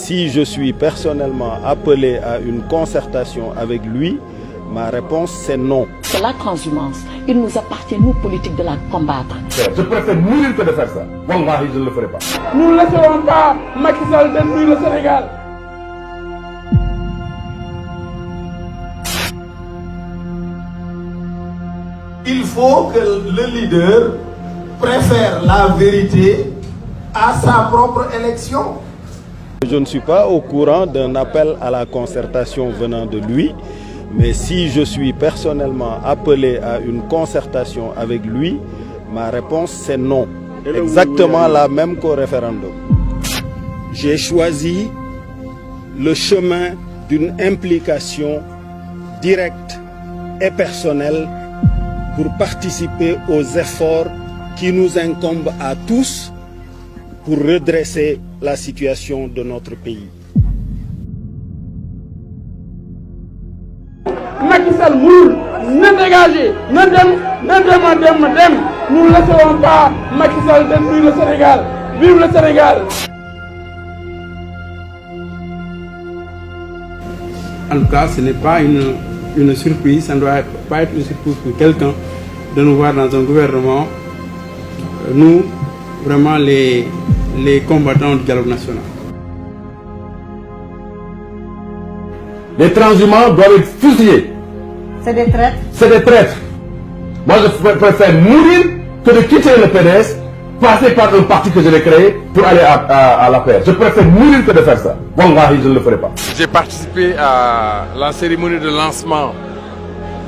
si je suis personnellement appelé à une concertation avec lui, ma réponse c'est non. C'est la transhumance. Il nous appartient, nous, politiques, de la combattre. Je préfère mourir que de faire ça. Wallahi, je ne le ferai pas. Nous ne laisserons pas Macky Sall détruire le Sénégal. Il faut que le leader préfère la vérité à sa propre élection. Je ne suis pas au courant d'un appel à la concertation venant de lui, mais si je suis personnellement appelé à une concertation avec lui, ma réponse c'est non. Exactement la même qu'au référendum. J'ai choisi le chemin d'une implication directe et personnelle pour participer aux efforts qui nous incombent à tous pour redresser la situation de notre pays. Macky Sall mourut, ne dégagez, ne dem. Nous ne laisserons pas Macky Sall détruire le Sénégal. Vive le Sénégal. En tout cas, ce n'est pas une surprise, ça ne doit pas être une surprise pour quelqu'un de nous voir dans un gouvernement, nous, vraiment les combattants du dialogue national. Les transhumants doivent être fusillés. C'est des traîtres. C'est des traîtres. Moi, je préfère mourir que de quitter le PDS, passer par un parti que je l'ai créé pour aller à la paix. Je préfère mourir que de faire ça. Wallahi, je ne le ferai pas. J'ai participé à la cérémonie de lancement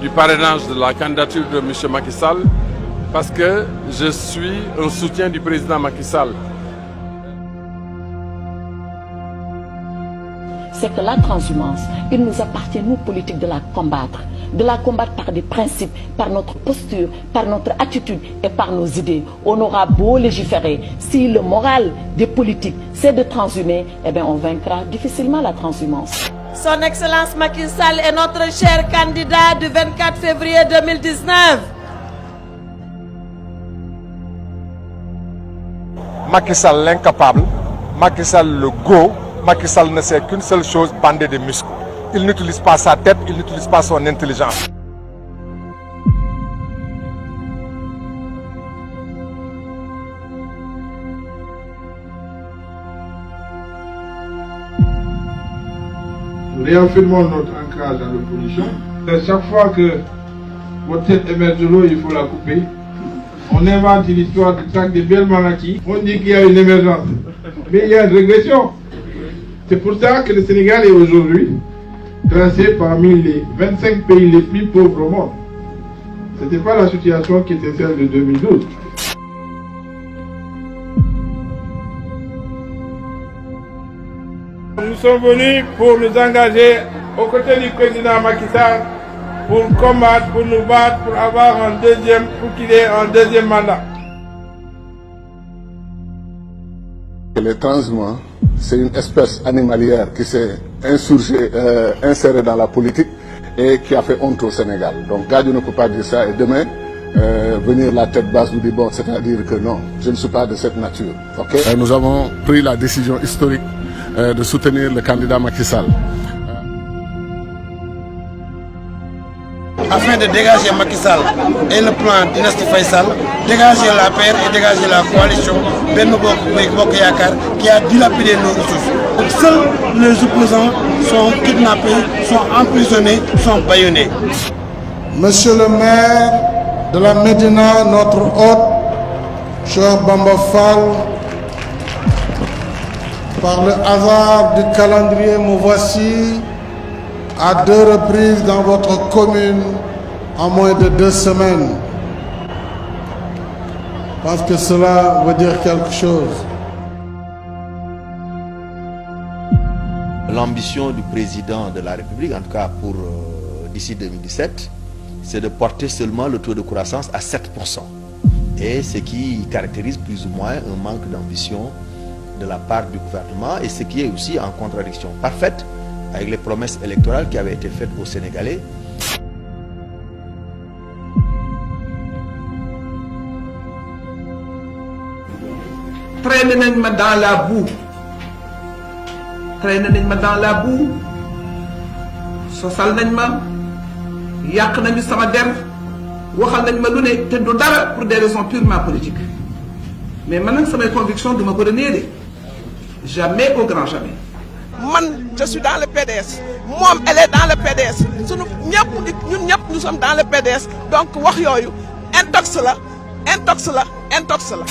du parrainage de la candidature de M. Macky Sall parce que je suis un soutien du président Macky Sall. C'est que la transhumance, il nous appartient, nous, politiques, de la combattre. De la combattre par des principes, par notre posture, par notre attitude et par nos idées. On aura beau légiférer, si le moral des politiques, c'est de transhumer, eh bien on vaincra difficilement la transhumance. Son Excellence Macky Sall est notre cher candidat du 24 février 2019. Macky Sall l'incapable, Macky Sall le go, Macky Sall ne sait qu'une seule chose, bander des muscles. Il n'utilise pas sa tête, il n'utilise pas son intelligence. Nous réaffirmons notre ancrage dans l'opposition. Chaque fois que votre tête émerge de l'eau, il faut la couper. On invente une histoire de traque de belles maladies. On dit qu'il y a une émergence. Mais il y a une régression. C'est pour ça que le Sénégal est aujourd'hui classé parmi les 25 pays les plus pauvres au monde. Ce n'était pas la situation qui était celle de 2012. Nous sommes venus pour nous engager aux côtés du président Macky Sall pour combattre, pour nous battre, pour avoir pour qu'il ait un deuxième mandat. Les transhumants, c'est une espèce animalière qui s'est insérée dans la politique et qui a fait honte au Sénégal. Donc Gadio ne peut pas dire ça et demain venir la tête basse nous dire bon, c'est-à-dire que non, je ne suis pas de cette nature. Okay? Nous avons pris la décision historique de soutenir le candidat Macky Sall. Afin de dégager Macky Sall et le plan Dynastie Faisal, dégager la paix et dégager la coalition Benno Bokk Yakaar qui a dilapidé nos ressources. Donc, seuls les opposants sont kidnappés, sont emprisonnés, sont bâillonnés. Monsieur le maire de la Médina, notre hôte, cher Bamba Fall, par le hasard du calendrier, me voici à 2 reprises dans votre commune en moins de 2 semaines. Parce que cela veut dire quelque chose. L'ambition du président de la République, en tout cas pour d'ici 2017, c'est de porter seulement le taux de croissance à 7%. Et ce qui caractérise plus ou moins un manque d'ambition de la part du gouvernement et ce qui est aussi en contradiction parfaite avec les promesses électorales qui avaient été faites aux Sénégalais. Traîné nañ ma dans la boue traîné nañ ma dans la boue sosal nañ ma yàq nañu sama der waxal nañ ma lu ne te du dara pour des raisons purement politiques mais man nag samay conviction du ma ko renier de jamais au grand jamais. man je suis dans le PDS moom elle est dans le PDS sunu ñëpp ñun ñëpp nous sommes dans le PDS donc wax yooyu intox la intox la intox la.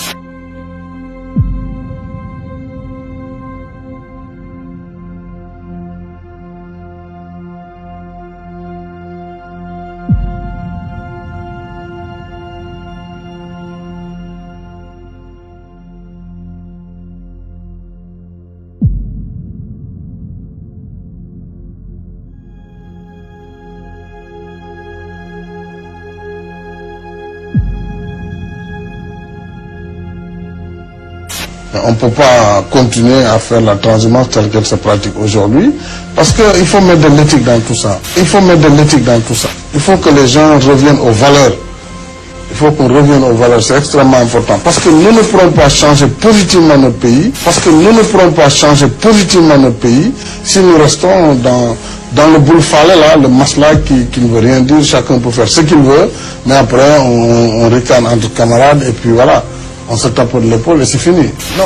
On ne peut pas continuer à faire la transhumance telle qu'elle se pratique aujourd'hui parce qu'il faut mettre de l'éthique dans tout ça. Il faut mettre de l'éthique dans tout ça. Il faut que les gens reviennent aux valeurs. Il faut qu'on revienne aux valeurs, c'est extrêmement important. Parce que nous ne pourrons pas changer positivement notre pays. Parce que nous ne pourrons pas changer positivement notre pays si nous restons dans le boule-falé là, le masla qui ne veut rien dire. Chacun peut faire ce qu'il veut, mais après on ricane entre camarades et puis voilà. On se tape de l'épaule et c'est fini. Non.